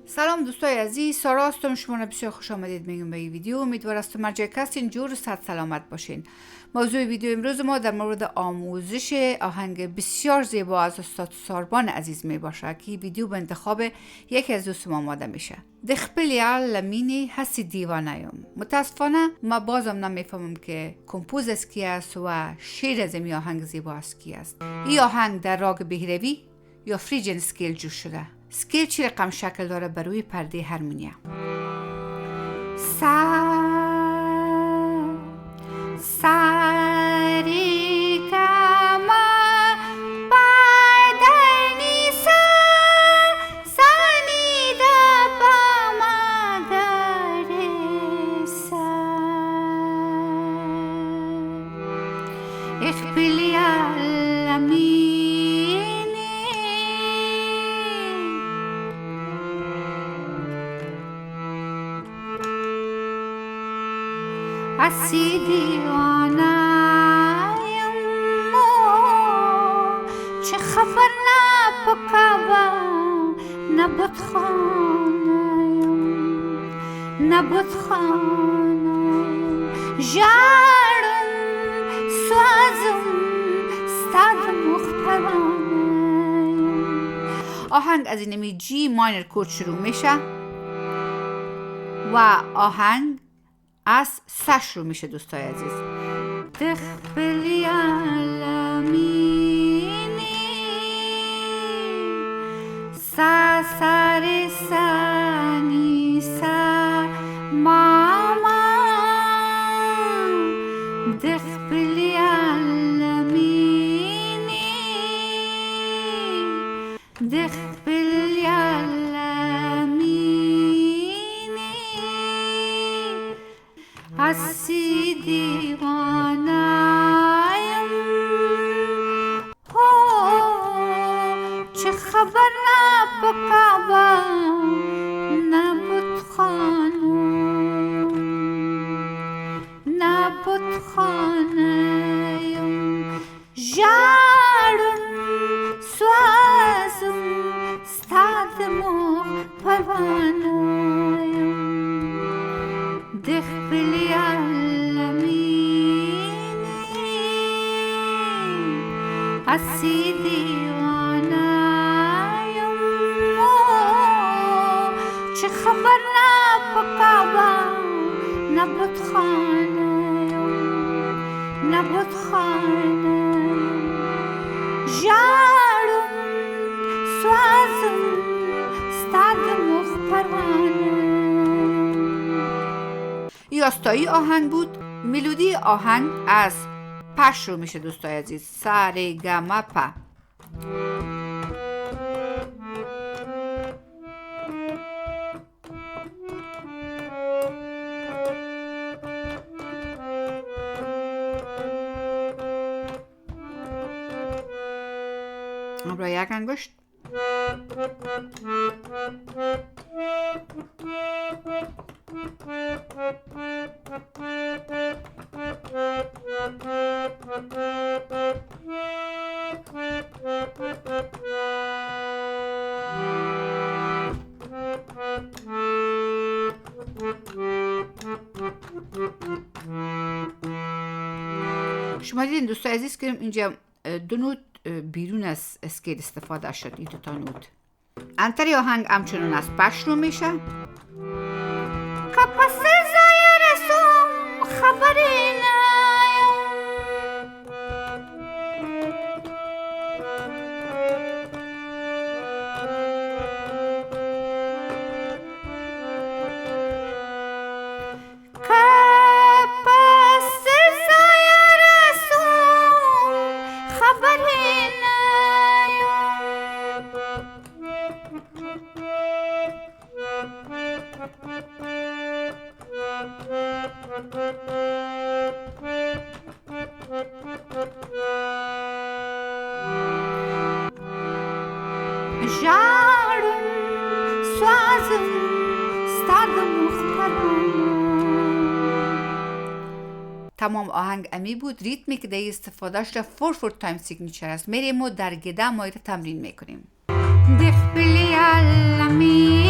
سلام دوستای عزیز، سارا هستم. شما را بسیار خوش آمدید میگم به این ویدیو. امیدوارم است مرجع هستین، جور و صحت سلامت باشین. موضوع ویدیو امروز ما در مورد آموزش آهنگ بسیار زیبا از استاد ساربان عزیز می باشه که ویدیو به انتخاب یکی از دوستان آماده میشه. خپل یار لا مینی هستی دیوانه‌ام. متاسفانه ما بازم نمیفهمم که کمپوز از کی است و شعر از این آهنگ زیبا از کی است. این آهنگ در راگ بهروی یا فریجن اسکیل جوش شده. اسکیل چی رقم شکل داره بر روی پرده هارمونیا. ساری کما پایدنی سانی دا پاما داره خپل یار لا مینه هستی دیوانه‌ام چه خبر نپکوم نبود خانم جارم سوازم ستاد مخترانم. آهنگ از اینمی جی ماینر کورد شروع میشه و آهنگ از سه شروع میشه دوستای عزیز. خپل یار لا مینه سا ساری سانی سا ماما خپل یار لا مینه خپل یار لا مینه هستی دیوانه‌ام چه خبر نپکوم نبود خانم جارم سوازم ستاد مخ پروانم خپل یار لا مینه هستی دیوانه‌ام چه خبر نپکوم نبود خانم جارم سوازم ستاد مخ پروانم. یاستایی آهنگ بود. ملودی آهنگ از پا شروع میشه دوستای عزیز. ساری گما پا. برای یک انگشت. شما دیدین دوستای عزیز که اینجا دو نوت بیرون از اسکیل استفاده شد. این دو تا نوت. انتری آهنگ همچنان از پا شروع میشه. کپاس زایرسم خبری جارم سوازم ستاد مخترانم. تمام آهنگ امی بود. ریتمی که در استفاده شده 4/4 تایم سیگنیچر است. میریم و در گده مایره تمرین میکنیم. خپل یار لا مینه